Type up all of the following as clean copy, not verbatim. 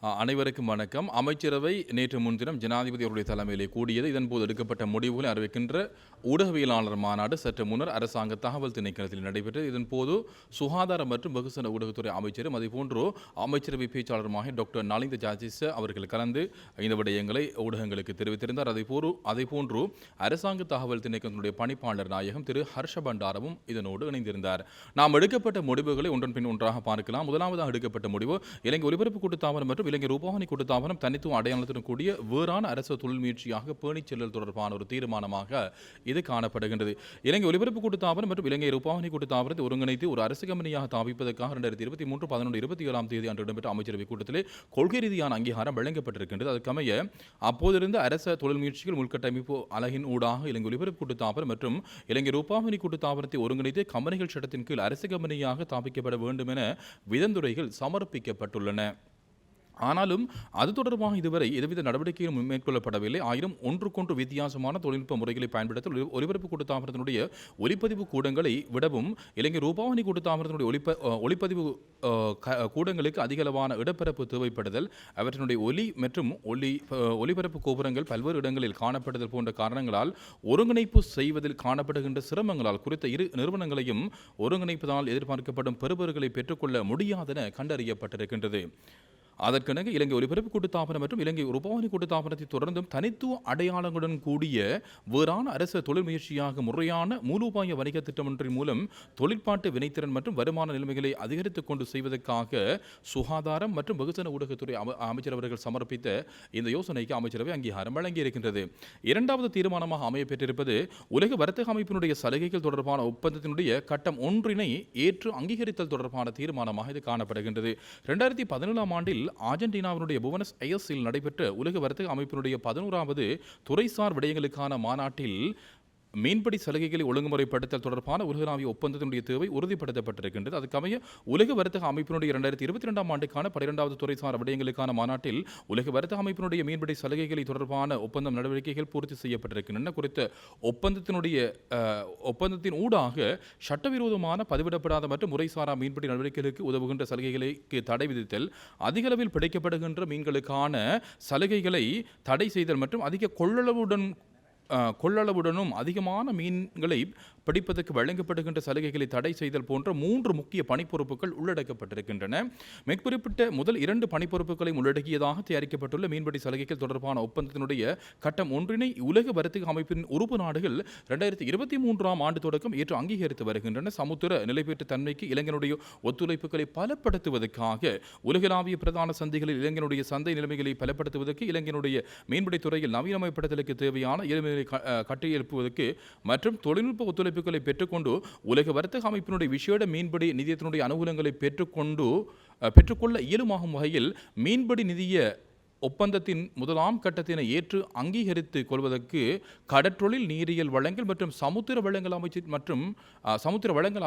அனைவருக்கும் வணக்கம். அமைச்சரவை நேற்று முன்தினம் ஜனாதிபதி அவருடைய தலைமையிலே கூடியது. இதன்போது எடுக்கப்பட்ட முடிவுகளை அறிவிக்கின்ற ஊடகவியலாளர் மாநாடு சற்று முன்னர் அரசாங்க தகவல் திணைக்களத்தில் நடைபெற்றது. இதன்போது சுகாதார மற்றும் வெகுசன ஊடகத்துறை அமைச்சரும் அதேபோன்று அமைச்சரவை பேச்சாளருமாக டாக்டர் நலிந்த ஜாஜிச அவர்கள் கலந்து இந்த விடயங்களை ஊடகங்களுக்கு தெரிவித்திருந்தார். அதேபோன்று அரசாங்க தகவல் திணைக்களத்தினுடைய பணிப்பாளர் நாயகம் திரு ஹர்ஷ பண்டாரவும் இதனோடு இணைந்திருந்தார். நாம் எடுக்கப்பட்ட முடிவுகளை ஒன்றன் பின் ஒன்றாக பார்க்கலாம். முதலாவதாக எடுக்கப்பட்ட முடிவு இலங்கை ஒலிபரப்பு கூட்டுத்தாபனம் மற்றும் இலங்கை ரூபாவணி கூட்டுத்தாபனம் தனித்துவ அடையாளத்துடன் கூடிய வேறான அரசு தொழில் முயற்சியாக பேணிச் செல்லல் தொடர்பான ஒரு தீர்மானமாக இது காணப்படுகின்றது. இலங்கை ஒலிபரப்பு கூட்டுத்தாபனம் மற்றும் இலங்கை ரூபாவணி கூட்டுத்தாபனத்தை ஒருங்கிணைத்து ஒரு அரசு கம்பெனியாக தாபிப்பதற்காக 2023/11/27 அன்று இடம்பெற்ற அமைச்சரவை கூட்டத்திலே கொள்கை ரீதியான அங்கீகாரம் வழங்கப்பட்டிருக்கின்றது. அதற்கமைய அப்போதிருந்த அரச தொழில் முயற்சிகள் உள்கட்டமைப்பு அலகின் ஊடாக இலங்கை ஒலிபரப்பு கூட்டுத்தாபனம் மற்றும் இலங்கை ரூபாவணி கூட்டுத்தாபனத்தை ஒருங்கிணைத்து கம்பெனிகள் சட்டத்தின் கீழ் அரசு கம்பெனியாக தாபிக்கப்பட வேண்டும் என விதந்துரைகள் சமர்ப்பிக்கப்பட்டுள்ளன. ஆனாலும் அது தொடர்பாக இதுவரை எதுவித நடவடிக்கையும் மேற்கொள்ளப்படவில்லை. ஆயிரம் ஒன்றுக்கொன்று வித்தியாசமான தொழில்நுட்ப முறைகளை பயன்படுத்த ஒலிபரப்பு கூட்டுத்தாபனத்தினுடைய ஒலிப்பதிவு கூடங்களை விடவும் இலங்கை ரூபாவணி கூட்டுத்தாபனத்தினுடைய ஒலிப்பதிவு கூடங்களுக்கு அதிகளவான இடப்பரப்பு தேவைப்படுதல், அவற்றினுடைய ஒலி மற்றும் ஒலிபரப்பு கோபுரங்கள் பல்வேறு இடங்களில் காணப்படுதல் போன்ற காரணங்களால் ஒருங்கிணைப்பு செய்வதில் காணப்படுகின்ற சிரமங்களால் குறித்த இரு நிறுவனங்களையும் ஒருங்கிணைப்பதால் எதிர்பார்க்கப்படும் பெறுபவர்களை பெற்றுக்கொள்ள முடியாதென கண்டறியப்பட்டிருக்கின்றது. அதற்கெனவே இலங்கை ஒலிபரப்பு கூட்டுத்தாபனம் மற்றும் இலங்கை ரூபாவணி கூட்டுத்தாபனத்தை தொடர்ந்தும் தனித்துவ அடையாளங்களுடன் கூடிய வேறான அரசு தொழில் முயற்சியாக முறையான மூலோபாய வணிக திட்டம் ஒன்றின் மூலம் தொழிற்பாட்டு வினைத்திறன் மற்றும் வருமான நிலைமைகளை அதிகரித்துக் கொண்டு செய்வதற்காக சுகாதாரம் மற்றும் வெகுஜன ஊடகத்துறை அமைச்சர் அவர்கள் சமர்ப்பித்த இந்த யோசனைக்கு அமைச்சரவை அங்கீகாரம் வழங்கியிருக்கின்றது. இரண்டாவது தீர்மானமாக அமையப்பெற்றிருப்பது உலக வர்த்தக அமைப்பினுடைய சலுகைகள் தொடர்பான ஒப்பந்தத்தினுடைய கட்டம் ஒன்றினை ஏற்று அங்கீகரித்தல் தொடர்பான தீர்மானமாக இது காணப்படுகின்றது. 2017 ஆண்டில் ஆர்ஜென்டினாவினுடைய புவனஸ் அயர்ஸில் நடைபெற்ற உலக வர்த்தக அமைப்பினுடைய 11வது துறைசார் விடயங்களுக்கான மாநாட்டில் மீன்பிடி சலுகைகளை ஒழுங்குமுறைப்படுத்தல் தொடர்பான உலகளாவிய ஒப்பந்தத்தினுடைய தேவை உறுதிப்படுத்தப்பட்டிருக்கின்றது. அதுக்கமைய உலக வர்த்தக அமைப்பினுடைய 2022 ஆண்டுக்கான 12வது துறைசார் விடயங்களுக்கான மாநாட்டில் உலக வர்த்தக அமைப்பினுடைய மீன்பிடி சலுகைகளை தொடர்பான ஒப்பந்தம் நடவடிக்கைகள் பூர்த்தி செய்யப்பட்டிருக்கின்றன. குறித்த ஒப்பந்தத்தின் ஊடாக சட்டவிரோதமான பதிவிடப்படாத மற்றும் முறைசாரா மீன்பிடி நடவடிக்கைகளுக்கு உதவுகின்ற சலுகைகளுக்கு தடை விதித்தல், அதிகளவில் பிடிக்கப்படுகின்ற மீன்களுக்கான சலுகைகளை தடை செய்தல் மற்றும் அதிக கொள்ளளவுடனும் அதிகமான மீன்களை பிடிப்பதற்கு வழங்கப்படுகின்ற சலுகைகளை தடை செய்தல் போன்ற 3 முக்கிய பணிப்பொறுப்புகள் உள்ளடக்கப்பட்டிருக்கின்றன. மேற்குறிப்பிட்ட முதல் 2 பணிப்பொறுப்புகளையும் உள்ளடக்கியதாக தயாரிக்கப்பட்டுள்ள மீன்பிடி சலுகைகள் தொடர்பான ஒப்பந்தத்தினுடைய கட்டம் ஒன்றினை உலக வர்த்தக அமைப்பின் உறுப்பு நாடுகள் 2023 ஆண்டு தொடக்கம் ஏற்று அங்கீகரித்து வருகின்றன. சமுத்திர நிலைபெற்ற தன்மைக்கு இளைஞனுடைய ஒத்துழைப்புகளை பலப்படுத்துவதற்காக உலகளாவிய பிரதான சந்தைகளில் இளைஞனுடைய சந்தை நிலைமைகளை பலப்படுத்துவதற்கு இளைஞனுடைய மீன்பிடி துறையில் நவீனமயப்படுத்தலுக்கு தேவையான எளிமையை கட்டியெழுப்புவதற்கு மற்றும் தொழில்நுட்ப ஒத்துழைப்புகளை பெற்றுக்கொண்டு உலக வர்த்தக அமைப்பினுடைய விசேட மீன்பிடி நிதியத்தினுடைய அனுகூலங்களை பெற்றுக்கொள்ள இயலுமாகும் வகையில் மீன்பிடி நிதிய ஒப்பந்தத்தின் முதலாம் கட்டத்தினை ஏற்று அங்கீகரித்துக் கொள்வதற்கு கடற்றொழில் நீரியல் வழங்கல் மற்றும் சமுத்திர வளங்கள்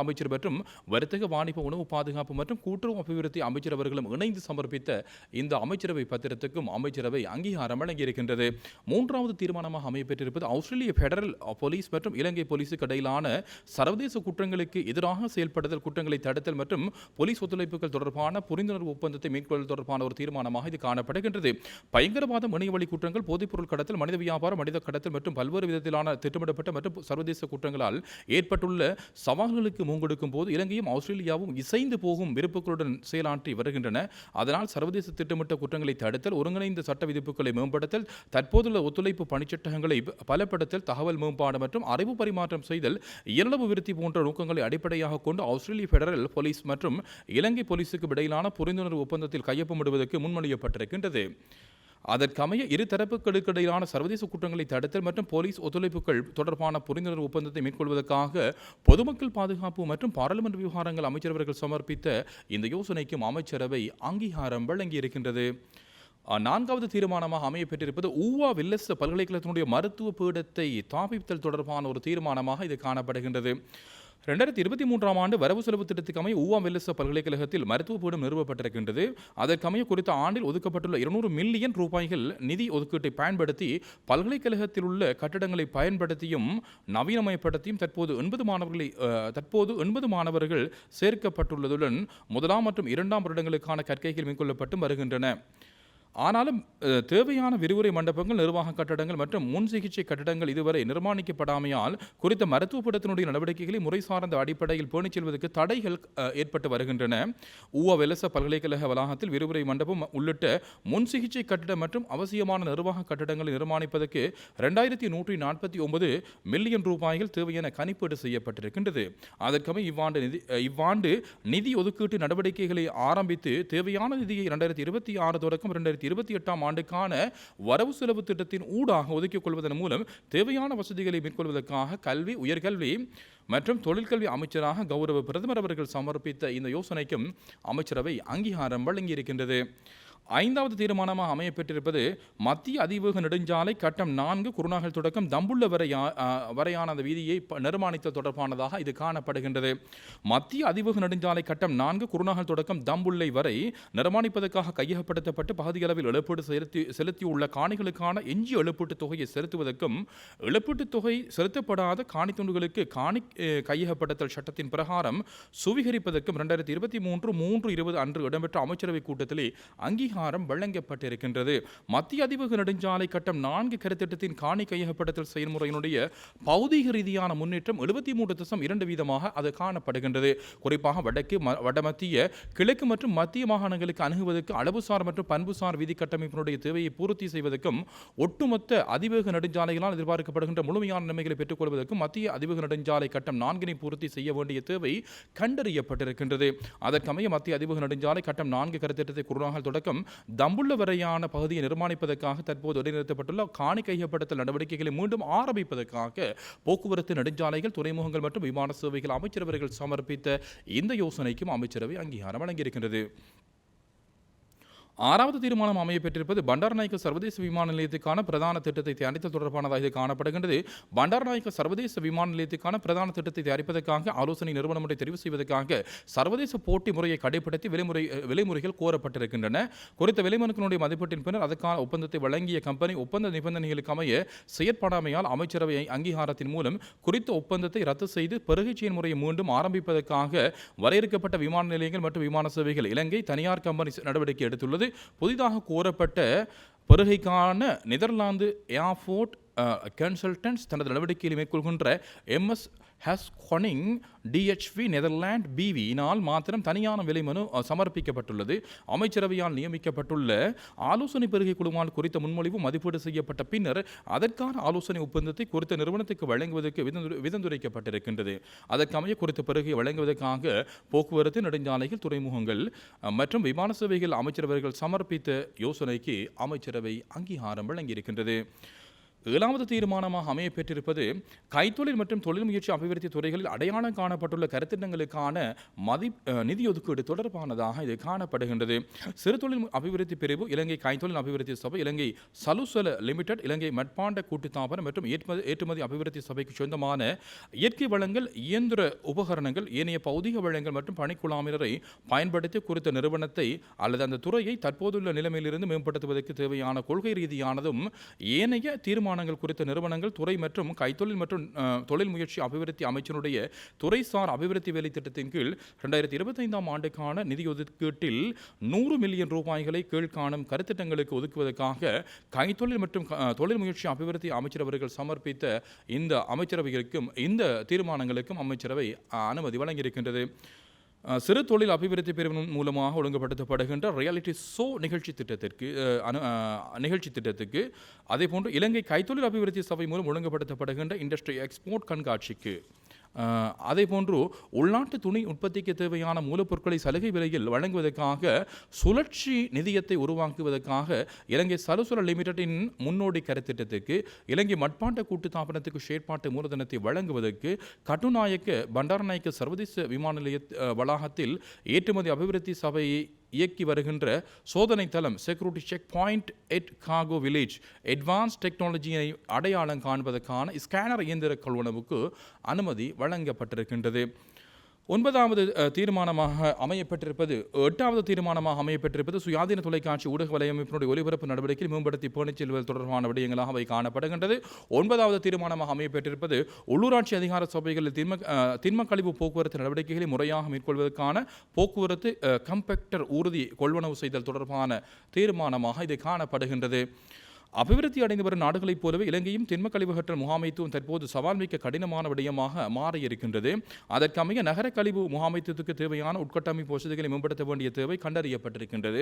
அமைச்சர் மற்றும் வர்த்தக வாணிப உணவு பாதுகாப்பு மற்றும் கூட்டுறவு அபிவிருத்தி அமைச்சர் அவர்களும் இணைந்து சமர்ப்பித்த இந்த அமைச்சரவை பத்திரத்துக்கும் அமைச்சரவை அங்கீகாரம் வழங்கியிருக்கின்றது. மூன்றாவது தீர்மானமாக அமையப்பெற்றிருப்பது ஆஸ்திரேலிய பெடரல் போலீஸ் மற்றும் இலங்கை போலீஸுக்கு இடையிலான சர்வதேச குற்றங்களுக்கு எதிராக செயல்படுதல், குற்றங்களை தடுத்தல் மற்றும் போலீஸ் ஒத்துழைப்புகள் தொடர்பான புரிந்துணர்வு ஒப்பந்தத்தை மேற்கொள்ளுதல் தொடர்பான ஒரு தீர்மானமாக இது காணப்படுகின்றது. பயங்கரவாதம், இணையவழி குற்றங்கள், போதைப்பொருள் கடத்தல், மனித வியாபாரம், மனித கடத்தல் மற்றும் பல்வேறு விதத்திலான திட்டமிடப்பட்ட மற்றும் சர்வதேச குற்றங்களால் ஏற்பட்டுள்ள சவால்களுக்கு மூங்கொடுக்கும் போது இலங்கையும் ஆஸ்திரேலியாவும் இசைந்து போகும் விருப்புகளுடன் செயலாற்றி வருகின்றன. அதனால் சர்வதேச திட்டமிட்ட குற்றங்களை தடுத்தல், ஒருங்கிணைந்த சட்ட விதிப்புகளை மேம்படுத்தல், தற்போதுள்ள ஒத்துழைப்பு பணிச்சட்டங்களை பலப்படுத்தல், தகவல் மேம்பாடு மற்றும் அறிவு பரிமாற்றம் செய்தல், இயல்பு விருத்தி போன்ற நோக்கங்களை அடிப்படையாக கொண்டு ஆஸ்திரேலிய பெடரல் போலீஸ் மற்றும் இலங்கை போலீஸுக்கு இடையிலான புரிந்துணர்வு ஒப்பந்தத்தில் கையொப்பமிடுவதற்கு முன்மொழியப்பட்டிருக்கின்றது. அதற்கமைய இரு தரப்புகளுக்கு இடையிலான சர்வதேச குற்றங்களை தடுத்தல் மற்றும் போலீஸ் ஒத்துழைப்புகள் தொடர்பான புரிந்துணர்வு ஒப்பந்தத்தை மேற்கொள்வதற்காக பொதுமக்கள் பாதுகாப்பு மற்றும் பாராளுமன்ற விவகாரங்கள் அமைச்சரவர்கள் சமர்ப்பித்த இந்த யோசனைக்கும் அமைச்சரவை அங்கீகாரம் வழங்கியிருக்கின்றது. நான்காவது தீர்மானமாக அமையப்பெற்றிருப்பது ஊவா வில்லஸ் பல்கலைக்கழகத்தினுடைய மருத்துவ பீடத்தை தாபித்தல் தொடர்பான ஒரு தீர்மானமாக இது காணப்படுகின்றது. 2023 ஆண்டு வரவு செலவு திட்டத்துக்கமைய ஊவா வெல்லச பல்கலைக்கழகத்தில் மருத்துவ பீடம் நிறுவப்பட்டிருக்கின்றது. அதற்கமைய குறித்த ஆண்டில் ஒதுக்கப்பட்டுள்ள 200 மில்லியன் ரூபாய்கள் நிதி ஒதுக்கீட்டை பயன்படுத்தி பல்கலைக்கழகத்தில் உள்ள கட்டடங்களை பயன்படுத்தியும் நவீனமயப்படுத்தியும் தற்போது 80 மாணவர்கள் சேர்க்கப்பட்டுள்ளதுடன் முதலாம் மற்றும் இரண்டாம் வருடங்களுக்கான கற்கைகள் மேற்கொள்ளப்பட்டு வருகின்றன. ஆனாலும் தேவையான விரிவுரை மண்டபங்கள், நிர்வாக கட்டடங்கள் மற்றும் முன் சிகிச்சை கட்டடங்கள் இதுவரை நிர்மாணிக்கப்படாமையால் குறித்த மருத்துவப்படத்தினுடைய நடவடிக்கைகளை முறை சார்ந்த அடிப்படையில் பேணிச் செல்வதற்கு தடைகள் ஏற்பட்டு வருகின்றன. ஊவா வெலச பல்கலைக்கழக வளாகத்தில் விரிவுரை மண்டபம் உள்ளிட்ட முன் சிகிச்சை கட்டடம் மற்றும் அவசியமான நிர்வாக கட்டடங்களை நிர்மாணிப்பதற்கு 2149 மில்லியன் ரூபாய்கள் தேவை என கணிப்பீடு செய்யப்பட்டிருக்கின்றது. அதற்கமை இவ்வாண்டு நிதி ஒதுக்கீட்டு நடவடிக்கைகளை ஆரம்பித்து தேவையான நிதியை 2026 தொடக்கம் 2028 ஆண்டுக்கான வரவு செலவு திட்டத்தின் ஊடாக ஒதுக்கிக் கொள்வதன் மூலம் தேவையான வசதிகளை மேற்கொள்வதற்காக கல்வி, உயர்கல்வி மற்றும் தொழிற்கல்வி அமைச்சராக கௌரவ பிரதமர் அவர்கள் சமர்ப்பித்த இந்த யோசனைக்கும் அமைச்சரவை அங்கீகாரம் வழங்கியிருக்கின்றது. 5வது தீர்மானமாக அமையப்பெற்றிருப்பது மத்திய அதிவேக நெடுஞ்சாலை கட்டம் 4 குருநாகல் தொடக்கம் தம்புள்ள வரையான அந்த வீதியை நிர்மாணித்தல் தொடர்பானதாக இது காணப்படுகின்றது. மத்திய அதிவேக நெடுஞ்சாலை கட்டம் 4 குருநாகல் தொடக்கம் தம்புள்ளை வரை நிர்மாணிப்பதற்காக கையகப்படுத்தப்பட்டு பகுதியளவில் இழப்பீடு செலுத்தியுள்ள காணிகளுக்கான எஞ்சிய இழப்பீட்டுத் தொகையை செலுத்துவதற்கும் இழப்பீட்டுத் தொகை செலுத்தப்படாத காணி துண்டுகளுக்கு காணி கையகப்படுத்தல் சட்டத்தின் பிரகாரம் சுவீகரிப்பதற்கும் 2023/3/20 அன்று இடம்பெற்ற அமைச்சரவை கூட்டத்திலே அங்கீகாரம் வழங்கப்பட்டிருக்கின்றது. மத்திய அதிவேக நெடுஞ்சாலை கட்டம் 4 கருத்திட்டத்தின் காணி கையகப்படுத்தல் செயல்முறையினுடைய பௌதீக ரீதியான முன்னேற்றம் 73.2% அது காணப்படுகின்றது. குறிப்பாக வடமத்திய, கிழக்கு மற்றும் மத்திய மாகாணங்களுக்கு அணுகுவதற்கு அளவுசார் மற்றும் பண்புசார் வீதி கட்டமைப்பினுடைய தேவையை பூர்த்தி செய்வதற்கும் ஒட்டுமொத்த அதிவேக நெடுஞ்சாலைகளால் எதிர்பார்க்கப்படுகின்ற முழுமையான நன்மைகளை பெற்றுக் கொள்வதற்கும் மத்திய அதிவேக நெடுஞ்சாலை கட்டம் 4 பூர்த்தி செய்ய வேண்டிய தேவை கண்டறியப்பட்டிருக்கின்றது. அதற்கமைய மத்திய அதிவேக நெடுஞ்சாலை கட்டம் 4 கருத்திட்டத்தை குருநாகல் தொடக்கம் தம்புள்ள வரையான பகுதியை நிர்மாணிப்பதற்காக தற்போது இடைநிறுத்தப்பட்டுள்ள காணி கையகப்படுத்தல் நடவடிக்கைகளை மீண்டும் ஆரம்பிப்பதற்காக போக்குவரத்து, நெடுஞ்சாலைகள், துறைமுகங்கள் மற்றும் விமான சேவைகள் அமைச்சரவர்கள் சமர்ப்பித்த இந்த யோசனைக்கும் அமைச்சரவை அங்கீகாரம் வழங்கியிருக்கின்றது. 6வது தீர்மானம் அமையப்பெற்றிருப்பது பண்டாரநாயக்க சர்வதேச விமான நிலையத்துக்கான பிரதான திட்டத்தை தயாரித்தல் தொடர்பானதாக இது காணப்படுகின்றது. பண்டாரநாயக்க சர்வதேச விமான நிலையத்துக்கான பிரதான திட்டத்தை தயாரிப்பதற்காக ஆலோசனை நிறுவனம் ஒன்றை தெரிவு செய்வதற்காக சர்வதேச போட்டி முறையை கடைபிடித்து விலைமுறைகள் கோரப்பட்டிருக்கின்றன. குறித்த விலைமனுக்களுடைய மதிப்பீட்டின் பின்னர் அதற்கான ஒப்பந்தத்தை வழங்கிய கம்பெனி ஒப்பந்த நிபந்தனைகளுக்கு அமைய செயற்படாமையால் அமைச்சரவை அங்கீகாரத்தின் மூலம் குறித்த ஒப்பந்தத்தை ரத்து செய்து பெருகை செயல்முறையை மீண்டும் ஆரம்பிப்பதற்காக வரையறுக்கப்பட்ட விமான நிலையங்கள் மற்றும் விமான சேவைகள் இலங்கை தனியார் கம்பெனி நடவடிக்கை எடுத்துள்ளது. புதிதாக கோரப்பட்ட பெருகைக்கான நெதர்லாந்து ஏர்போர்ட் கன்சல்டன்ட்ஸ் தனது நடவடிக்கையில் மேற்கொள்கின்ற MS ஹஸ்கொனிங் DHV நெதர்லாண்ட் BV-யினால் மாத்திரம் தனியான விலை மனு சமர்ப்பிக்கப்பட்டுள்ளது. அமைச்சரவையால் நியமிக்கப்பட்டுள்ள ஆலோசனை பெருகை குழுவால் குறித்த முன்மொழிவு மதிப்பீடு செய்யப்பட்ட பின்னர் அதற்கான ஆலோசனை ஒப்பந்தத்தை குறித்த நிறுவனத்துக்கு வழங்குவதற்கு விதந்துரைக்கப்பட்டிருக்கின்றது. அதற்கமைய குறித்த பெருகை வழங்குவதற்காக போக்குவரத்து, நெடுஞ்சாலைகள், துறைமுகங்கள் மற்றும் விமான சேவைகள் அமைச்சரவர்கள் சமர்ப்பித்த யோசனைக்கு அமைச்சரவை அங்கீகாரம் வழங்கியிருக்கின்றது. 7வது தீர்மானமாக அமையப்பெற்றிருப்பது கைத்தொழில் மற்றும் தொழில் முயற்சி அபிவிருத்தி துறைகளில் அடையாளம் காணப்பட்டுள்ள கருத்திட்டங்களுக்கான நிதி ஒதுக்கீடு தொடர்பானதாக இது காணப்படுகின்றது. சிறு தொழில் அபிவிருத்தி பிரிவு, இலங்கை கைத்தொழில் அபிவிருத்தி சபை, இலங்கை சலுசல லிமிடெட், இலங்கை மட்பாண்ட கூட்டுத்தாபனம் மற்றும் ஏற்றுமதி அபிவிருத்தி சபைக்கு சொந்தமான இயற்கை வளங்கள், இயந்திர உபகரணங்கள், ஏனைய பௌதிக வளங்கள் மற்றும் பணிக்குழாமினரை பயன்படுத்தி குறித்த நிறுவனத்தை அல்லது அந்த துறையை தற்போதுள்ள நிலைமையிலிருந்து மேம்படுத்துவதற்கு தேவையான கொள்கை ரீதியானதும் ஏனைய தீர்மானங்கள் குறித்த நிறுவனங்கள், துறை மற்றும் கைத்தொழில் மற்றும் தொழில் முயற்சி அபிவிருத்தி அமைச்சருடைய துறைசார் அபிவிருத்தி வேலை திட்டத்தின் கீழ் 2025 ஆண்டுக்கான நிதி ஒதுக்கீட்டில் 100 மில்லியன் ரூபாய்களை கீழ்காணும் கருத்திட்டங்களுக்கு ஒதுக்குவதற்காக கைத்தொழில் மற்றும் தொழில் முயற்சி அபிவிருத்தி அமைச்சர் அவர்கள் சமர்ப்பித்த இந்த அமைச்சரவைகளுக்கும் இந்த தீர்மானங்களுக்கும் அமைச்சரவை அனுமதி வழங்கியிருக்கின்றது. சிறு தொழில் அபிவிருத்தி பிரிவின் மூலமாக ஒழுங்குபடுத்தப்படுகின்ற ரியாலிட்டி ஷோ நிகழ்ச்சி திட்டத்துக்கு அதேபோன்று இலங்கை கைத்தொழில் அபிவிருத்தி சபை மூலம் ஒழுங்குபடுத்தப்படுகின்ற இண்டஸ்ட்ரி எக்ஸ்போர்ட் கண்காட்சிக்கு அதேபோன்று உள்நாட்டு துணி உற்பத்திக்கு தேவையான மூலப்பொருட்களை சலுகை விலையில் வழங்குவதற்காக சுழற்சி நிதியத்தை உருவாக்குவதற்காக இலங்கை சலுசுல லிமிடெட்டின் முன்னோடி கருத்திட்டத்துக்கு இலங்கை மட்பாண்ட கூட்டுத்தாபனத்துக்கு செயற்பாட்டு மூலதனத்தை வழங்குவதற்கு கட்டுநாயக்க பண்டாரநாயக்க சர்வதேச விமான நிலைய வளாகத்தில் ஏற்றுமதி அபிவிருத்தி சபையை இயக்கி வருகின்ற சோதனை தளம் செக்யூரிட்டி செக் பாயிண்ட் எட் காகோ வில்லேஜ் அட்வான்ஸ் டெக்னாலஜியை அடையாளம் காண்பதற்கான ஸ்கேனர் இயந்திர கொள்வனவுக்கு அனுமதி வழங்கப்பட்டிருக்கின்றது. 9வது தீர்மானமாக அமையப்பட்டிருப்பது 8வது தீர்மானமாக அமையப்பட்டிருப்பது சுயாதீன தொலைக்காட்சி ஊடக வலையமைப்பினுடைய ஒலிபரப்பு நடவடிக்கையில் மேம்படுத்தி பேணிச் செல்வது தொடர்பான விடயங்களாக அவை காணப்படுகின்றது. 9வது தீர்மானமாக அமையப்பட்டிருப்பது உள்ளூராட்சி அதிகார சபைகளில் திண்ம கழிவு போக்குவரத்து நடவடிக்கைகளை முறையாக மேற்கொள்வதற்கான போக்குவரத்து கம்பெக்டர் ஊர்தி கொள்வனவு செய்தல் தொடர்பான தீர்மானமாக இது காணப்படுகின்றது. அபிவிருத்தி அடைந்து வரும் நாடுகளைப் போலவே இலங்கையும் திண்ம கழிவகற்றல் முகாமைத்துவம் தற்போது சவால் மிக்க கடினமான விடயமாக மாறியிருக்கின்றது. அதற்கமைய நகர கழிவு முகாமைத்துவத்துக்கு தேவையான உட்கட்டமைப்பு வசதிகளை மேம்படுத்த வேண்டிய தேவை கண்டறியப்பட்டிருக்கின்றது.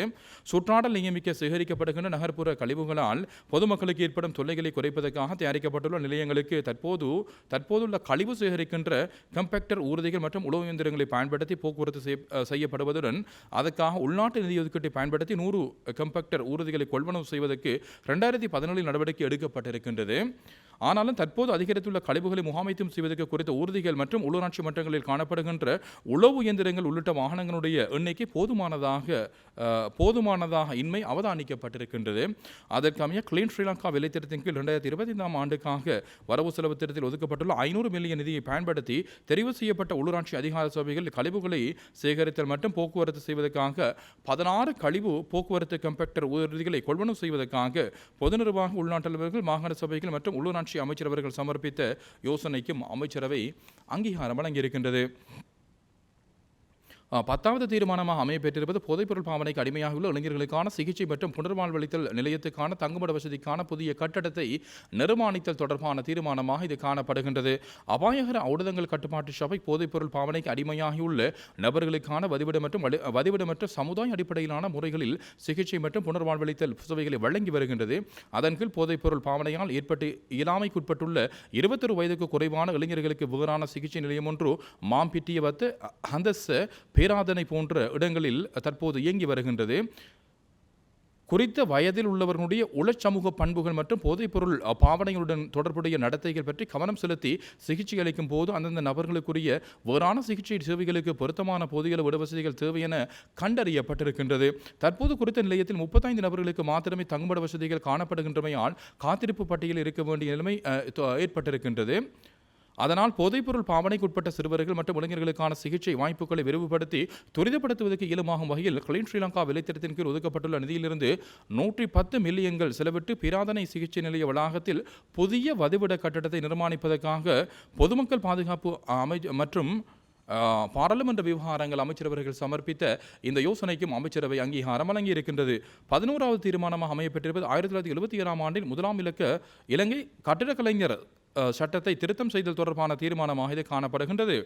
சுற்றாடல் நியமிக்க சேகரிக்கப்படுகின்ற நகர்ப்புற கழிவுகளால் பொதுமக்களுக்கு ஏற்படும் தொல்லைகளை குறைப்பதற்காக தயாரிக்கப்பட்டுள்ள நிலையங்களுக்கு தற்போதுள்ள கழிவு சேகரிக்கின்ற கம்பெக்டர் ஊர்திகள் மற்றும் உழவு இயந்திரங்களை பயன்படுத்தி போக்குவரத்து செய்யப்படுவதுடன் அதற்காக உள்நாட்டு நிதி ஒதுக்கீட்டை பயன்படுத்தி 100 கம்பெக்டர் ஊர்திகளை கொள்வனவு செய்வதற்கு 2017 நடவடிக்கை எடுக்கப்பட்டிருக்கின்றது. ஆனாலும் தற்போது அதிகரித்துள்ள கழிவுகளை முகாமைத்துவம் செய்வதற்கு குறித்த ஊர்திகள் மற்றும் உள்ளூராட்சி மன்றங்களில் காணப்படுகின்ற உழவு இயந்திரங்கள் உள்ளிட்ட வாகனங்களுடைய எண்ணிக்கை போதுமானதாக இன்மை அவதானிக்கப்பட்டிருக்கின்றது. அதற்கமைய கிளீன் ஸ்ரீலங்கா வேலைத்திட்டத்தின் கீழ் 2025 ஆண்டுக்காக வரவு செலவு திட்டத்தில் ஒதுக்கப்பட்டுள்ள 500 மில்லியன் நிதியை பயன்படுத்தி தெரிவு செய்யப்பட்ட உள்ளூராட்சி அதிகார சபைகள் கழிவுகளை சேகரித்தல் மற்றும் போக்குவரத்து செய்வதற்காக 16 கழிவு போக்குவரத்து கம்பெக்டர் ஊர்திகளை கொள்வனவு செய்வதற்காக பொது நிர்வாக உள்நாட்டலுவர்கள் மாகாண சபைகள் மற்றும் உள்ளூராட்சி அமைச்சர் அவர்கள் சமர்ப்பித்த யோசனைக்கும் அமைச்சரவை அங்கீகாரம் வழங்கியிருக்கின்றது. 10வது தீர்மானமாக அமையப்பெற்றிருப்பது போதைப்பொருள் பாவனைக்கு அடிமையாகியுள்ள இளைஞர்களுக்கான சிகிச்சை மற்றும் புனர்வாழ்வளித்தல் நிலையத்துக்கான தங்குமிட வசதிக்கான புதிய கட்டடத்தை நிர்மாணித்தல் தொடர்பான தீர்மானமாக இது காணப்படுகின்றது. அபாயகர ஊடகங்கள் கட்டுப்பாட்டு சபை போதைப்பொருள் பாவனைக்கு அடிமையாகியுள்ள நபர்களுக்கான வதிவிடமற்ற சமுதாய அடிப்படையிலான முறைகளில் சிகிச்சை மற்றும் புனர்வாழ்வளித்தல் சேவைகளை வழங்கி வருகின்றது. அதன் கீழ் போதைப்பொருள் பாவனையால் ஏற்பட்டு இயலாமைக்குட்பட்டுள்ள 21 வயதுக்கு குறைவான இளைஞர்களுக்கு வேறான சிகிச்சை நிலையம் ஒன்று மாம்பிட்டியவத்து ஹந்தஸ் பேராதனை போன்ற இடங்களில் தற்போது இயங்கி வருகின்றது. குறித்த வயதில் உள்ளவர்களுடைய உளச்சமூக பண்புகள் மற்றும் போதைப்பொருள் பாவனைகளுடன் தொடர்புடைய நடத்தைகள் பற்றி கவனம் செலுத்தி சிகிச்சை அளிக்கும் போது அந்தந்த நபர்களுக்குரிய வேறான சிகிச்சை சேவைகளுக்கு பொருத்தமான போதிய இடவசதிகள் தேவை என கண்டறியப்பட்டிருக்கின்றது. தற்போது குறித்த நிலையத்தில் 35 நபர்களுக்கு மாத்திரமே தங்குமிட வசதிகள் காணப்படுகின்றமையால் காத்திருப்பு பட்டியலில் இருக்க வேண்டிய நிலைமை ஏற்பட்டிருக்கின்றது. அதனால் போதைப்பொருள் பாவனைக்குட்பட்ட சிறுவர்கள் மற்றும் இளைஞர்களுக்கான சிகிச்சை வாய்ப்புகளை விரிவுபடுத்தி துரிதப்படுத்துவதற்கு இயலுமாகும் வகையில் கிளீன் ஸ்ரீலங்கா வேலைத்திட்டத்தின் கீழ் ஒதுக்கப்பட்டுள்ள நிதியிலிருந்து 110 மில்லியன்கள் செலவிட்டு பிராதனை சிகிச்சை நிலைய வளாகத்தில் புதிய வதிவிட கட்டடத்தை நிர்மாணிப்பதற்காக பொதுமக்கள் பாதுகாப்பு மற்றும் பாராளுமன்ற விவகாரங்கள் அமைச்சரவர்கள் சமர்ப்பித்த இந்த யோசனைக்கும் அமைச்சரவை அங்கீகாரம் வழங்கியிருக்கின்றது. 11வது தீர்மானமாக அமையப்பட்டிருப்பது 1977 ஆண்டில் 1ஆம் இலக்க இலங்கை கட்டிடக்கலைஞர் சட்டத்தை திருத்தம் செய்தல் தொடர்பான தீர்மானமாக இது காணப்படுகின்றது.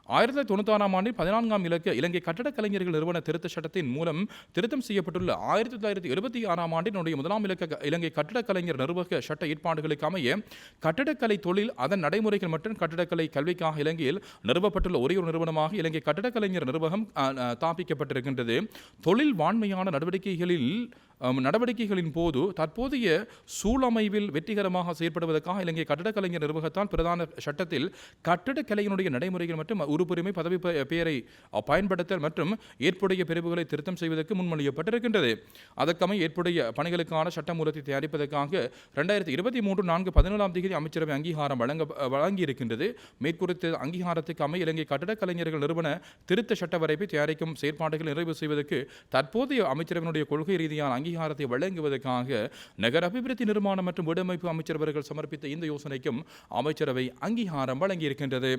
1996 ஆண்டில் 14ஆம் இலக்க இலங்கை கட்டடக் கலைஞர்கள் நிறுவன திருத்த சட்டத்தின் மூலம் திருத்தம் செய்யப்பட்டுள்ள 1976ஆம் ஆண்டினுடைய 1ஆம் இலக்க இலங்கை கட்டடக் கலைஞர் நிர்வாக சட்ட ஏற்பாடுகளுக்கு அமைய கட்டடக்கலை தொழில் அதன் நடைமுறைகள் மற்றும் கட்டடக்கலை கல்விக்காக இலங்கையில் நிறுவப்பட்டுள்ள ஒரே ஒரு நிறுவனமாக இலங்கை கட்டடக் கலைஞர் நிர்வாகம் தாபிக்கப்பட்டிருக்கின்றது. தொழில் வாண்மையான நடவடிக்கைகளின் போது தற்போதைய சூழமைவில் வெற்றிகரமாக செயற்படுவதற்காக இலங்கை கட்டடக்கலைஞர் நிர்வாகத்தால் பிரதான சட்டத்தில் கட்டடக்கலையினுடைய நடைமுறைகள் மற்றும் உறுப்புரிமை பதவி பெயரை பயன்படுத்தல் மற்றும் ஏற்புடைய பிரிவுகளை திருத்தம் செய்வதற்கு முன்மொழியப்பட்டிருக்கின்றது. அதற்கமைய ஏற்புடைய பணிகளுக்கான சட்டமூலத்தை தயாரிப்பதற்காக 2023 17ஆம் தேதி அமைச்சரவை அங்கீகாரம் வழங்கியிருக்கின்றது. மேற்குறித்த அங்கீகாரத்துக்கு அமைய இலங்கை கட்டடக்கலைஞர்கள் நிறுவன திருத்த சட்ட வரைப்பை தயாரிக்கும் செயற்பாடுகள் நிறைவு செய்வதற்கு தற்போதைய அமைச்சரவையினுடைய கொள்கை ரீதியான அங்கீகாரத்தை வழங்குவதற்காக நகர அபிவிருத்தி நிர்மாணம் மற்றும் வீடமைப்பு அமைச்சரவர்கள் சமர்ப்பித்த இந்த யோசனைக்கும் அமைச்சரவை அங்கீகாரம் வழங்கியிருக்கின்றது.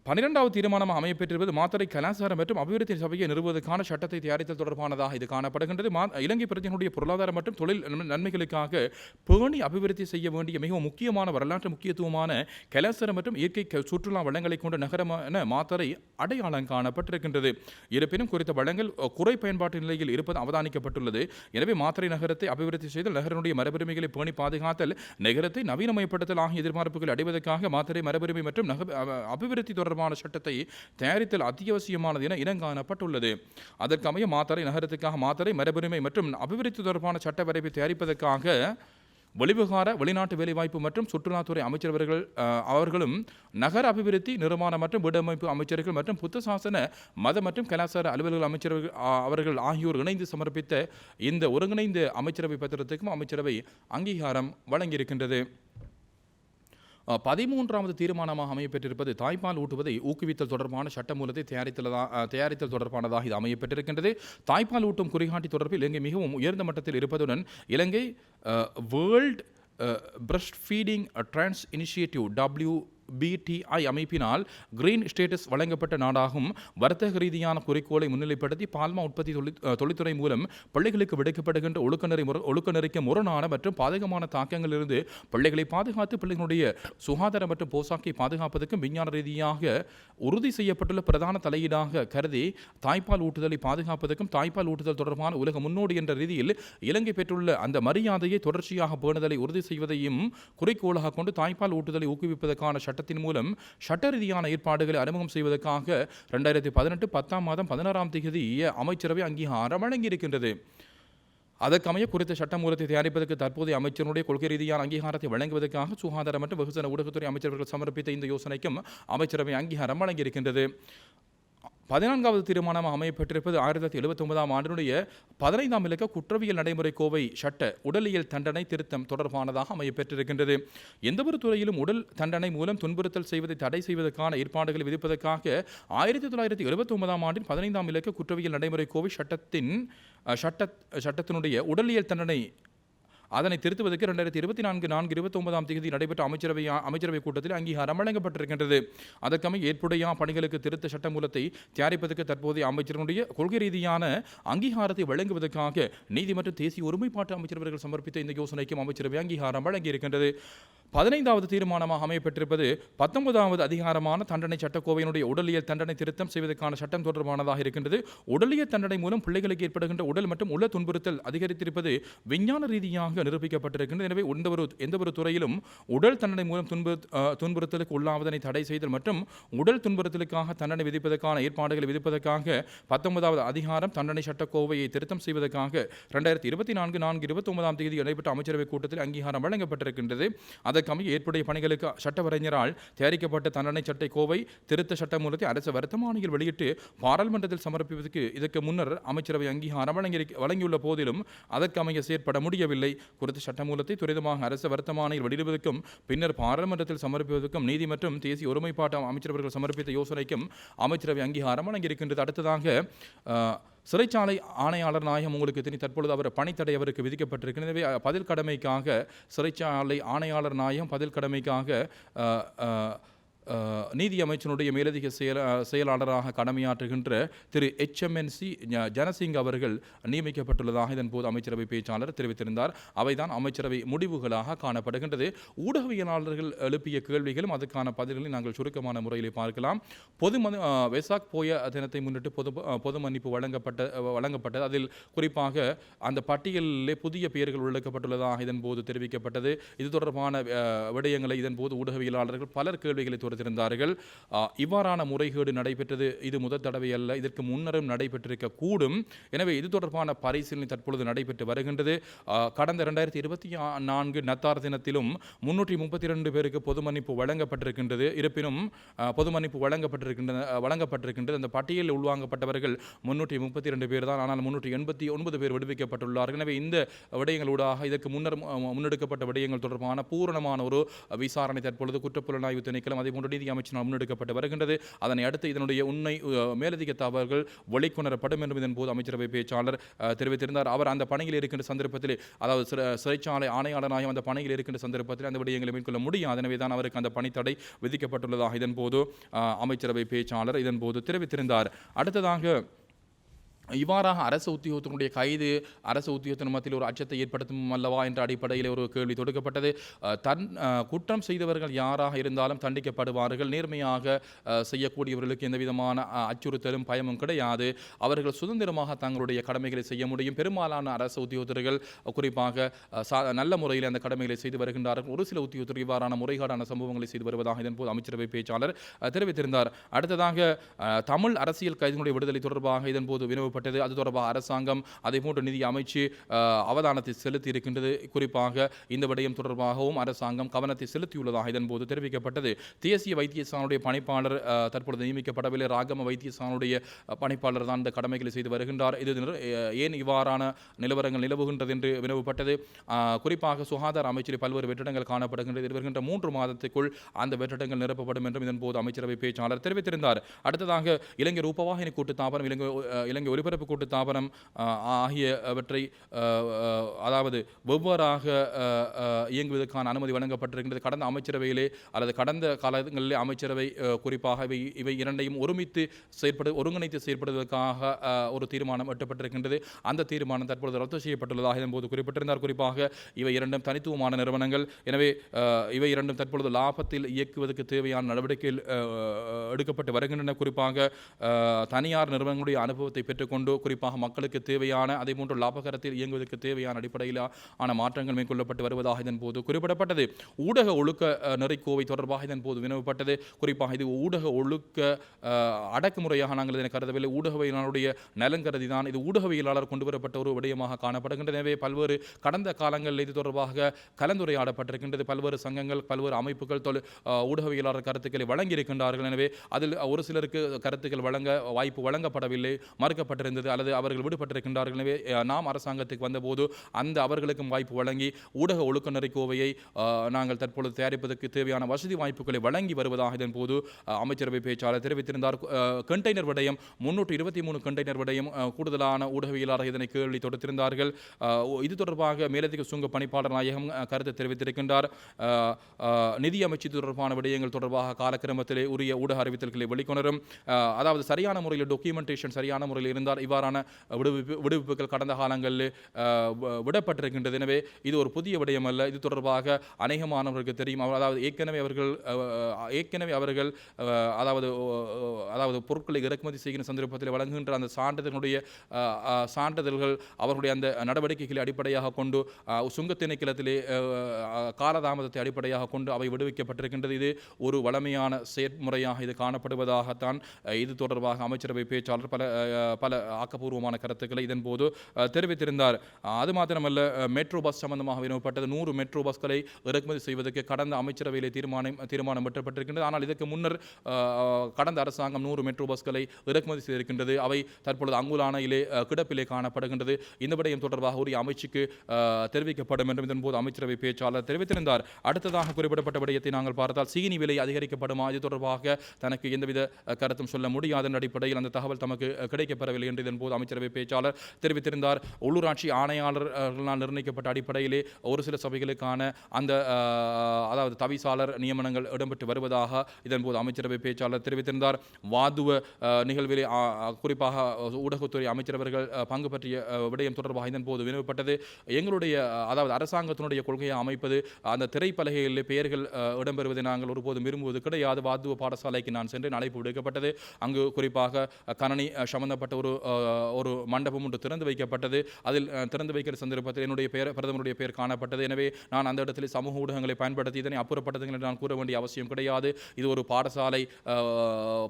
12வது தீர்மானமாக அமையப்பெற்றிருப்பது மாத்தறை கலாச்சார மற்றும் அபிவிருத்தி சபையை நிறுவுவதற்கான சட்டத்தை தயாரித்தல் தொடர்பானதாக இது காணப்படுகின்றது. இலங்கை பிரஜைகளுடைய பொருளாதார மற்றும் தொழில் நன்மைகளுக்காக பேணி அபிவிருத்தி செய்ய வேண்டிய மிகவும் முக்கியமான வரலாற்று முக்கியத்துவமான கலாச்சார மற்றும் இயற்கை சுற்றுலா வளங்களை கொண்ட நகரமான மாத்தறை அடையாளம் காணப்பட்டிருக்கின்றது. இருப்பினும் குறித்த வளங்கள் குறை பயன்பாட்டு நிலையில் இருப்பது அவதானிக்கப்பட்டுள்ளது. எனவே மாத்தறை நகரத்தை அபிவிருத்தி செய்தல், நகரனுடைய மரபுரிமைகளை பேணி பாதுகாத்தல், நகரத்தை நவீனமயப்படுத்தல் ஆகிய எதிர்பார்ப்புகளை அடைவதற்காக மாத்தறை மரபுரிமை மற்றும் அபிவிருத்தி தொடர்பான சட்டத்தை தயாரித்தல் அத்தியாவசியமானது என இனங்காணப்பட்டுள்ளது. அதற்கமைய மாத்தறை நகரத்துக்காக மாத்தறை மரபுரிமை மற்றும் அபிவிருத்தி தொடர்பான சட்ட வரைவை தயாரிப்பதற்காக வெளிவிகார வெளிநாட்டு வேலைவாய்ப்பு மற்றும் சுற்றுலாத்துறை அவர்களும் நகர அபிவிருத்தி நிர்மாணம் மற்றும் வீடமைப்பு அமைச்சர்கள் மற்றும் புத்த சாசன மத மற்றும் கலாச்சார அலுவலர்கள் அமைச்சர்கள் அவர்கள் ஆகியோர் இணைந்து சமர்ப்பித்த இந்த ஒருங்கிணைந்த அமைச்சரவை பத்திரத்துக்கும் அமைச்சரவை அங்கீகாரம் வழங்கியிருக்கின்றது. 13வது தீர்மானமாக அமையப்பெற்றிருப்பது தாய்ப்பால் ஊட்டுவதை ஊக்குவித்தல் தொடர்பான சட்டமூலத்தை தயாரித்தல் தொடர்பானதாக இது அமையப்பெற்றிருக்கின்றது. தாய்ப்பால் ஊட்டும் குறிகாட்டி தொடர்பில் இலங்கை மிகவும் உயர்ந்த மட்டத்தில் இருப்பதுடன் Ilangai world breast feeding trends initiative WBTI அமைப்பினால் கிரீன் ஸ்டேட்டஸ் வழங்கப்பட்ட நாடாகும். வர்த்தக ரீதியான குறிக்கோளை முன்னிலைப்படுத்தி பால்மா உற்பத்தி தொழில்துறை மூலம் பிள்ளைகளுக்கு விடுக்கப்படுகின்ற ஒழுக்கநெறிக்கு முரணான மற்றும் பாதகமான தாக்கங்களிலிருந்து பிள்ளைகளை பாதுகாத்து பிள்ளைகளுடைய சுகாதார மற்றும் போசாக்கை பாதுகாப்பதற்கும் விஞ்ஞான ரீதியாக உறுதி செய்யப்பட்டுள்ள பிரதான தலையீடாக கருதி தாய்ப்பால் ஊட்டுதலை பாதுகாப்பதற்கும் தாய்ப்பால் ஊட்டுதல் தொடர்பான உலக முன்னோடி என்ற ரீதியில் இலங்கை பெற்றுள்ள அந்த மரியாதையை தொடர்ச்சியாக பேணுதலை உறுதி செய்வதையும் குறிக்கோளாக கொண்டு தாய்ப்பால் ஊட்டுதலை ஊக்குவிப்பதற்கான சட்டத்தின் மூலம் சட்ட ரீதியான ஏற்பாடுகளை அறிமுகம் செய்வதற்காக 2018 10ஆம் மாதம் 16ஆம் தேதி அமைச்சரவை அங்கீகாரம் வழங்கியிருக்கின்றது. அதற்கமைய குறித்த சட்டமூலத்தை தயாரிப்பதற்கு தற்போதைய அமைச்சருடைய கொள்கை ரீதியான அங்கீகாரத்தை வழங்குவதற்காக சுகாதார மற்றும் வெகுஜன ஊடகத்துறை அமைச்சர்கள் சமர்ப்பித்த இந்த யோசனைக்கும் அமைச்சரவை அங்கீகாரம் வழங்கியிருக்கின்றது. 14வது தீர்மானமாக அமையப்பட்டிருப்பது 1979ஆம் ஆண்டினுடைய 15ஆம் இலக்க குற்றவியல் நடைமுறை கோவை சட்ட உடலியல் தண்டனை திருத்தம் தொடர்பானதாக அமையப்பெற்றிருக்கின்றது. எந்தவொரு துறையிலும் உடல் தண்டனை மூலம் துன்புறுத்தல் செய்வதை தடை செய்வதற்கான ஏற்பாடுகளை விதிப்பதற்காக 1979ஆம் ஆண்டின் 15ஆம் இலக்க குற்றவியல் நடைமுறை கோவை சட்டத்தினுடைய உடலியல் தண்டனை அதனை திருத்துவதற்கு 2024 தேதி நடைபெற்ற அமைச்சரவை கூட்டத்தில் அங்கீகாரம் வழங்கப்பட்டிருக்கின்றது. அதற்கமைய ஏற்புடைய பணிகளுக்கு திருத்த சட்ட மூலத்தை தயாரிப்பதற்கு தற்போதைய அமைச்சர்களுடைய கொள்கை ரீதியான அங்கீகாரத்தை வழங்குவதற்காக நீதி மற்றும் தேசிய ஒருமைப்பாட்டு அமைச்சரவர்கள் சமர்ப்பித்த இந்த யோசனைக்கும் அமைச்சரவை அங்கீகாரம் வழங்கியிருக்கின்றது. 15வது தீர்மானமாக அமையப்பட்டிருப்பது 19வது அதிகாரமான தண்டனை சட்டக்கோவையினுடைய உடலியல் தண்டனை திருத்தம் செய்வதற்கான சட்டம் தொடர்பானதாக இருக்கின்றது. உடலியல் தண்டனை மூலம் பிள்ளைகளுக்கு ஏற்படுகின்ற உடல் மற்றும் உள்ள துன்புறுத்தல் அதிகரித்திருப்பது விஞ்ஞான ரீதியாக நிரூபிக்கப்பட்டிருக்கின்றது. எனவே எந்தவொரு துறையிலும் உடல் தண்டனை மூலம் துன்புறுத்தலுக்கு உள்ளாவதனை தடை செய்தல் மற்றும் உடல் துன்புறுத்தலுக்காக தண்டனை விதிப்பதற்கான ஏற்பாடுகளை விதிப்பதற்காக 19வது அதிகாரம் தண்டனை சட்டக்கோவையை திருத்தம் செய்வதற்காக 2024 தேதி நடைபெற்ற அமைச்சரவை கூட்டத்தில் அங்கீகாரம் வழங்கப்பட்டிருக்கின்றது. அதற்கமைய ஏற்புடைய பணிகளுக்கு சட்டவரைஞரால் தயாரிக்கப்பட்ட தண்டனை சட்ட கோவை திருத்த சட்ட மூலத்தை அரசு வர்த்தமானியில் வெளியிட்டு பாராளுமன்றத்தில் சமர்ப்பிப்பதற்கு இதற்கு முன்னர் அமைச்சரவை அங்கீகாரம் வழங்கியுள்ள போதிலும் அதற்கமைய செயற்பட முடியவில்லை. குறித்த சட்ட மூலத்தை துரிதமாக அரசு வர்த்தமானியில் வெளியிடுவதற்கும் பின்னர் பாராளுமன்றத்தில் சமர்ப்பிப்பதற்கும் நீதி மற்றும் தேசிய ஒருமைப்பாட்டு அமைச்சரவர்கள் சமர்ப்பித்த யோசனைக்கும் அமைச்சரவை அங்கீகாரம் வழங்கியிருக்கின்றது. அடுத்ததாக சிறைச்சாலை ஆணையாளர் நாயகம் உங்களுக்கு தெரியும், தற்பொழுது அவர் பணித்தடை அவருக்கு விதிக்கப்பட்டிருக்கிறது. எனவே பதில் கடமைக்காக சிறைச்சாலை ஆணையாளர் நாயகம் பதில் கடமைக்காக நீதி அமைச்சனுடைய மேலதிக செயலாளராக கடமையாற்றுகின்ற திரு HMNC ஜனசிங் அவர்கள் நியமிக்கப்பட்டுள்ளதாக இதன் போது அமைச்சரவை பேச்சாளர் தெரிவித்திருந்தார். அவைதான் அமைச்சரவை முடிவுகளாக காணப்படுகின்றது. ஊடகவியலாளர்கள் எழுப்பிய கேள்விகளும் அதற்கான பதில்களை நாங்கள் சுருக்கமான முறையில் பார்க்கலாம். வெசாக் போய தினத்தை முன்னிட்டு பொது மன்னிப்பு வழங்கப்பட்டது. அதில் குறிப்பாக அந்த பட்டியலிலே புதிய பெயர்கள் உள்ளடக்கப்பட்டுள்ளதாக இதன் போது தெரிவிக்கப்பட்டது. இது தொடர்பான விடயங்களை இதன் போது ஊடகவியலாளர்கள் பலர் கேள்விகளை இருந்தார்கள். இவ்வாறான முறைகேடு நடைபெற்றது இது முதல் தடவை அல்ல, இதற்கு முன்னரும் நடைபெற்றிருக்க கூடும். எனவே இது தொடர்பான பரிசீலனை தற்பொழுது நடைபெற்று வருகின்றது. கடந்த 2024 நத்தார் தினத்திலும் 332 பேருக்கு பொது மன்னிப்பு வழங்கப்பட்டிருக்கின்றது. இருப்பினும் பொது மன்னிப்பு வழங்கப்பட்டிருக்கின்றது. அந்த பட்டியலில் உள்வாங்கப்பட்டவர்கள் 332 பேர் தான். ஆனால் 389 பேர் விடுவிக்கப்பட்டுள்ளார்கள். எனவே இந்த விடயங்களூடாக இதற்கு முன்னர் முன்னெடுக்கப்பட்ட விடயங்கள் தொடர்பான பூரணமான ஒரு விசாரணை தற்பொழுது குற்றப்புலனாய்வு திணைக்களம் அதே நீதி அமைச்சரால் முன்னெடுக்கப்பட்டு வருகின்றது. அதனை அடுத்து இதனுடைய உண்மை மேலதிக தகவல்கள் வெளிக்கொணரப்படும் என்றும் இதன் போது அமைச்சரவை பேச்சாளர் தெரிவித்திருந்தார். அவர் அந்த பணியில் இருக்கின்ற சந்தர்ப்பத்தில், அதாவது சிறைச்சாலை ஆணையாளராக அந்த பணியில் இருக்கின்ற சந்தர்ப்பத்தில் அந்த விடயங்களை மேற்கொள்ள முடியாது. எனவே தான் அவருக்கு அந்த பணித்தடை விதிக்கப்பட்டுள்ளதாக இதன் போது அமைச்சரவை பேச்சாளர் இதன் போது தெரிவித்திருந்தார். அடுத்ததாக இவ்வாறாக அரசு உத்தியோகத்தினுடைய கைது அரசு உத்தியோகத்தின் மத்தியில் ஒரு அச்சத்தை ஏற்படுத்தும் அல்லவா என்ற அடிப்படையில் ஒரு கேள்வி தொடுக்கப்பட்டது. குற்றம் செய்தவர்கள் யாராக இருந்தாலும் தண்டிக்கப்படுவார்கள். நேர்மையாக செய்யக்கூடியவர்களுக்கு எந்த விதமான அச்சுறுத்தலும் பயமும் கிடையாது. அவர்கள் சுதந்திரமாக தங்களுடைய கடமைகளை செய்ய முடியும். பெரும்பாலான அரசு உத்தியோகத்தர்கள் குறிப்பாக நல்ல முறையில் அந்த கடமைகளை செய்து வருகின்றார்கள். ஒரு சில உத்தியோகத்தர்கள் இவ்வாறான முறைகேடான சம்பவங்களை செய்து வருவதாக இதன் போது அமைச்சரவை பேச்சாளர் தெரிவித்திருந்தார். அடுத்ததாக தமிழ் அரசியல் கைதிகளுடைய விடுதலை தொடர்பாக இதன் போது வினவ விடுவிக்கப்பட்டது. அது தொடர்பாக அரசாங்கம் அதேபோன்று நிதி அமைச்சு அவதானத்தை செலுத்தி இருக்கின்றது. குறிப்பாக இந்த விடயம் தொடர்பாகவும் அரசாங்கம் கவனத்தை செலுத்தியுள்ளதாக இதன்போது தெரிவிக்கப்பட்டது. தேசிய வைத்தியசாலையுடைய பணிப்பாளர் தற்பொழுது நியமிக்கப்படவில்லை. ராகம வைத்தியசாலையுடைய பணிப்பாளர் தான் இந்த கடமைகளை செய்து வருகின்றார். இது ஏன் இவ்வாறான நிலவரங்கள் நிலவுகின்றது என்று வினவப்பட்டது. குறிப்பாக சுகாதார அமைச்சரில் பல்வேறு வெற்றிடங்கள் காணப்படுகின்றது. வருகின்ற 3 மாதத்துக்குள் அந்த வெற்றிடங்கள் நிரப்பப்படும் என்றும் இதன்போது அமைச்சரவை பேச்சாளர் தெரிவித்திருந்தார். அடுத்ததாக இலங்கை ரூபவாகினி கூட்டுத்தாபனம், இலங்கை ஒலிபரப்பு கூட்டுத்தாபனம் ஆகியவற்றை அதாவது வெவ்வேறாக இயங்குவதற்கான அனுமதி வழங்கப்பட்டிருக்கின்றது. கடந்த அமைச்சரவையிலே அல்லது கடந்த காலங்களிலே அமைச்சரவை குறிப்பாக இவை இரண்டையும் ஒருங்கிணைத்து செயற்படுவதற்காக ஒரு தீர்மானம் எட்டப்பட்டிருக்கின்றது. அந்த தீர்மானம் தற்பொழுது ரத்து செய்யப்பட்டுள்ளதாக இதன்போது குறிப்பிட்டிருந்தார். குறிப்பாக இவை இரண்டும் தனித்துவமான நிறுவனங்கள். எனவே இவை இரண்டும் தற்பொழுது லாபத்தில் இயக்குவதற்கு தேவையான நடவடிக்கைகள் எடுக்கப்பட்டு வருகின்றன. குறிப்பாக தனியார் நிறுவனங்களுடைய அனுபவத்தை பெற்றுக்கொண்டு குறிப்பாக மக்களுக்கு தேவையான அதேபோன்று லாபகரத்தில் இயங்குவதற்கு தேவையான அடிப்படையிலான மாற்றங்கள் மேற்கொள்ளப்பட்டு வருவதாக இதன்போது குறிப்பிடப்பட்டது. ஊடக ஒழுக்க நெறிக்கோவை தொடர்பாக இதன்போது வினவப்பட்டது. குறிப்பாக இது ஊடக ஒழுக்க அடக்குமுறையாக நாங்கள் இதனை கருதவில்லை. ஊடகவியலாளருடைய நலன் கருதி தான் இது ஊடகவியலாளர் கொண்டு வரப்பட்ட ஒரு விடயமாக காணப்படுகின்றன. எனவே பல்வேறு கடந்த காலங்களில் இது தொடர்பாக கலந்துரையாடப்பட்டிருக்கின்றது. பல்வேறு சங்கங்கள், பல்வேறு அமைப்புகள் ஊடகவியலாளர் கருத்துக்களை வழங்கியிருக்கின்றார்கள். எனவே அதில் ஒரு சிலருக்கு கருத்துக்கள் வழங்க வாய்ப்பு வழங்கப்படவில்லை, மறுக்கப்பட்டிருந்தது அல்லது அவர்கள் விடுபட்டிருக்கின்றார்கள். எனவே நாம் அரசாங்கத்துக்கு வந்தபோது அந்த அவர்களுக்கும் வாய்ப்பு வழங்கி ஊடக ஒழுக்க நெறிக்கோவையை நாங்கள் தற்பொழுது தயாரிப்பதற்கு தேவையான வசதி வாய்ப்புகளை வழங்கி வருவதாக இதன் போது அமைச்சரவை பேச்சாளர் தெரிவித்திருந்தார். கண்டெய்னர் விடயம் 323 கண்டெய்னர் விடயம் கூடுதலான ஊடகவியலாளர் இதனை கேள்வி தொடுத்திருந்தார்கள். இது தொடர்பாக மேலதிக சுங்க பணிப்பாளர் நாயகம் கருத்து தெரிவித்திருக்கின்றார். நிதி அமைச்சு தொடர்பான விடயங்கள் தொடர்பாக காலக்கிரமத்திலே உரிய ஊடக அறிவித்தல்களை வெளிக்கொணரும். அதாவது சரியான முறையில் டாக்குமெண்டேஷன் சரியான முறையில் இருந்தால் இவ்வாறான விடுவிப்புகள் கடந்த காலங்களில் விடப்பட்டிருக்கின்றது. எனவே இது ஒரு புதிய விடயம் அல்ல. இது தொடர்பாக அநேகமானவர்களுக்கு தெரியும். அதாவது ஏற்கனவே அவர்கள் அதாவது பொருட்களை இறக்குமதி செய்கிற சந்தர்ப்பத்தில் வழங்குகின்ற அந்த சான்றிதழ்கள் அவர்களுடைய அந்த நடவடிக்கைகளை அடிப்படையாக கொண்டு சுங்க திணைக்களத்திலே காலதாமதத்தை அடிப்படையாக கொண்டு அவை விடுவிக்கப்பட்டிருக்கின்றது. இது ஒரு வளமையான செயற்முறையாக இது காணப்படுவதாகத்தான் இது தொடர்பாக அமைச்சரவை பேச்சாளர் பல ஆக்கப்பூர்வமான கருத்துக்களை இதன் போது தெரிவித்திருந்தார். அது மாத்திரமல்ல, மெட்ரோ பஸ் சம்பந்தமாக வினவப்பட்டது. 100 மெட்ரோ பஸ்களை இறக்குமதி செய்வதற்கு கடந்த அமைச்சரவையிலே தீர்மானம் எட்டப்பட்டிருக்கின்றது. ஆனால் இதற்கு முன்னர் கடந்த அரசாங்கம் 100 மெட்ரோ பஸ்களை இறக்குமதி செய்திருக்கின்றது. அவை தற்பொழுது அங்குலானையிலே கிடப்பிலே காணப்படுகின்றது. இந்த விடயம் தொடர்பாக உரிய அமைச்சுக்கு தெரிவிக்கப்படும் என்றும் இதன்போது அமைச்சரவை பேச்சாளர் தெரிவித்திருந்தார். அடுத்ததாக குறிப்பிடப்பட்ட விடயத்தை நாங்கள் பார்த்தால் சீனி விலை அதிகரிக்கப்படுமா, இது தொடர்பாக தனக்கு எந்தவித கருத்தும் சொல்ல முடியாத அடிப்படையில் அந்த தகவல் தமக்கு கிடைக்கப்பெறவில்லை என்று இதன்போது அமைச்சரவை பேச்சாளர் தெரிவித்திருந்தார். உள்ளூராட்சி ஆணையாளர்களால் நிர்ணயிக்கப்பட்ட அடிப்படையிலே ஒரு சில சபைகளுக்கான அந்த அதாவது தவிசாளர் நியமனங்கள் இடம்பெற்று வருவதாக இதன்போது அமைச்சரவை பேச்சாளர் தெரிவித்திருந்தார். வாதுவ நிகழ்விலே குறிப்பாக ஊடகத்துறை அமைச்சரவர்கள் பங்கு பற்றிய விடயம் தொடர்பாக இதன்போது வினவப்பட்டது. எங்களுடைய அதாவது அரசாங்கத்தினுடைய கொள்கையை அமைப்பது அந்த திரைப்பலகைகளில் பெயர்கள் இடம்பெறுவதை நாங்கள் ஒருபோதும் விரும்புவது கிடையாது. வாதுவ பாடசாலைக்கு நான் சென்று அழைப்பு விடுக்கப்பட்டது. அங்கு குறிப்பாக கணனி சம்பந்தப்பட்ட ஒரு மண்டபம் ஒன்று திறந்து வைக்கப்பட்டது. அதில் திறந்து வைக்கிற சந்தர்ப்பத்தில் என்னுடைய பிரதமருடைய பெயர் காணப்பட்டது. எனவே நான் அந்த இடத்தில் சமூக ஊடகங்களை பயன்படுத்தி இதனை அப்புறப்பட்டது என்று நான் கூற வேண்டிய அவசியம் கிடையாது. இது ஒரு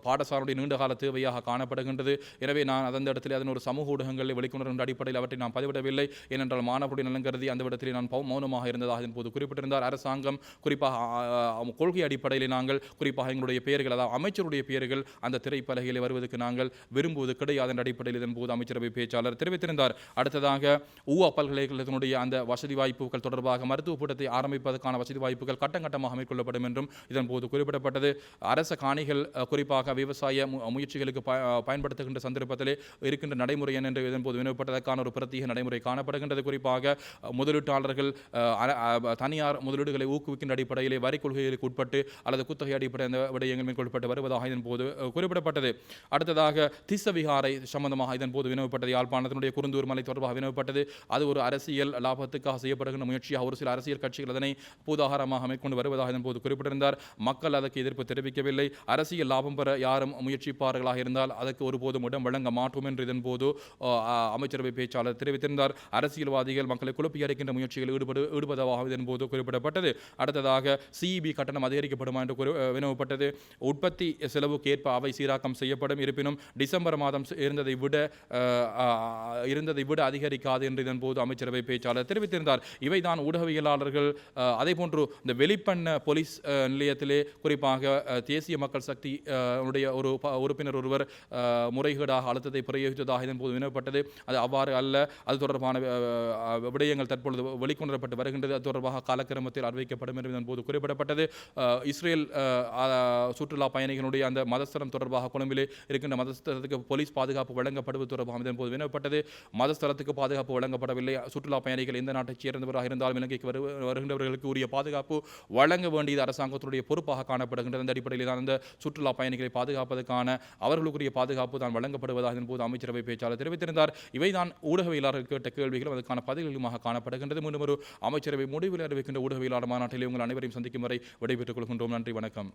பாடசாலையுடைய நீண்டகால தேவையாக காணப்படுகின்றது. எனவே நான் அந்த இடத்தில் அதன் ஒரு சமூக ஊடகங்களை வெளிக்கொணர்கின்ற அடிப்படையில் அவற்றை நான் பதிவிடவில்லை. ஏனென்றால் மாணவருடைய நலன் கருதி அந்த இடத்தில் நான் மௌனமாக இருந்ததாக இதன்போது குறிப்பிட்டிருந்தார். அரசாங்கம் குறிப்பாக கொள்கை அடிப்படையில் நாங்கள் குறிப்பாக எங்களுடைய பெயர்கள் அதாவது அமைச்சருடைய பெயர்கள் அந்த திரைப்பலகையில் வருவதற்கு நாங்கள் விரும்புவது கிடையாது என்ற அடிப்படையில் இதன்போது அமைச்சரவை பேச்சாளர் தெரிவித்திருந்தார். அடுத்ததாக ஊவா பல்கலைக்கழகத்தினுடைய அந்த வசதி வாய்ப்புகள் தொடர்பாக மருத்துவ கூட்டத்தை ஆரம்பிப்பதற்கான வசதி வாய்ப்புகள் கட்டமாக மேற்கொள்ளப்படும் என்றும் இதன்போது குறிப்பிடப்பட்டது. அரச காணிகள் குறிப்பாக விவசாய முயற்சிகளுக்கு பயன்படுத்துகின்ற சந்தர்ப்பத்திலே இருக்கின்ற நடைமுறை என்று இதன்போது வினவப்பட்டதற்கான ஒரு பிரத்யேக நடைமுறை காணப்படுகின்றது. குறிப்பாக முதலீட்டாளர்கள் தனியார் முதலீடுகளை ஊக்குவிக்கின்ற அடிப்படையிலே வரி கொள்கைகளுக்கு உட்பட்டு அல்லது குத்தகை அடிப்படையில் அந்த விடயங்கள் மேற்கொள்ளப்பட்டு வருவதாக இதன்போது குறிப்பிடப்பட்டது. அடுத்ததாக திஸ்ஸவிகாரை சம்பந்தமாக இதன்போது வினவப்பட்டது. யாழ்ப்பாணத்தினுடைய குருந்தூர் மலை தொடர்பாக வினவப்பட்டது. அது ஒரு அரசியல் லாபத்துக்காக செய்யப்படுகின்ற முயற்சியாக ஒரு சில அரசியல் கட்சிகள் அதனை பூதாகாரமாக மேற்கொண்டு வருவதாக இதன்போது குறிப்பிட்டிருந்தார். மக்கள் அதற்கு எதிர்ப்பு தெரிவிக்கவில்லை. அரசியல் லாபம் பெற யாரும் முயற்சிப்பார்களாக இருந்தால் அதற்கு ஒருபோதும் இடம் வழங்க மாட்டோம் என்று இதன்போது அமைச்சரவை பேச்சாளர் தெரிவித்திருந்தார். அரசியல்வாதிகள் மக்களை குழப்பி அடைக்கின்ற முயற்சிகள் ஈடுபடுவதாக இதன்போது குறிப்பிடப்பட்டது. அடுத்ததாக சிஇபி கட்டணம் அதிகரிக்கப்படுமா என்று வினவப்பட்டது. உற்பத்தி செலவுக்கு ஏற்ப அவை சீராக்கம் செய்யப்படும். இருப்பினும் டிசம்பர் மாதம் இருந்ததை விட இருந்ததை விட அதிகரிக்காது என்று இதன்போது அமைச்சரவை பேச்சாளர் தெரிவித்திருந்தார். இவைதான் ஊடகவியலாளர்கள் அதேபோன்று இந்த வெளிப்பண்ண போலீஸ் நிலையத்திலே குறிப்பாக தேசிய மக்கள் சக்தி உடைய ஒரு உறுப்பினர் ஒருவர் முறைகேடாக அழுத்தத்தை பிரயோகித்ததாக இதன்போது வினவப்பட்டது. அது அவ்வாறு அல்ல. அது தொடர்பான விடயங்கள் தற்பொழுது வெளிக்கொணரப்பட்டு வருகின்றது. அது தொடர்பாக காலக்கிரமத்தில் அறிவிக்கப்படும் என்று இதன்போது குறிப்பிடப்பட்டது. இஸ்ரேல் சுற்றுலா பயணிகளுடைய அந்த மதஸ்தலம் தொடர்பாக கொழும்பிலே இருக்கின்ற மதஸ்தலத்துக்கு போலீஸ் பாதுகாப்பு வழங்கப்படுவது தொடர்பாக இதன்போது வினவப்பட்டது. மதஸ்தலத்துக்கு பாதுகாப்பு வழங்கப்படவில்லை. சுற்றுலா பயணிகள் எந்த நாட்டைச் சேர்ந்தவராக இருந்தாலும் இலங்கைக்கு வருகின்றவர்களுக்கு உரிய பாதுகாப்பு வழங்க வேண்டியது அரசாங்கத்தினுடைய பொறுப்பாக காணப்படுகின்றது. அந்த அடிப்படையில் தான் அந்த சுற்றுலா பயணிகளை பாதுகாப்பதற்கான அவர்களுக்குரிய பாதுகாப்பு தான் வழங்கப்படுவதாக இதன்போது அமைச்சரவை பேச்சாளர் தெரிவித்திருந்தார். இவைதான் ஊடகவியலாளர்கள் கேட்ட கேள்விகளும் அதற்கான பதில்களுமாக காணப்படுகின்றது. மீண்டும் ஒரு அமைச்சரவை முடிவில் அறிவிக்கின்ற ஊடகவியலாளர் மாநாட்டில் உங்கள் அனைவரையும் சந்திக்கும் வரை விடைபெற்றுக் கொள்கின்றோம். நன்றி, வணக்கம்.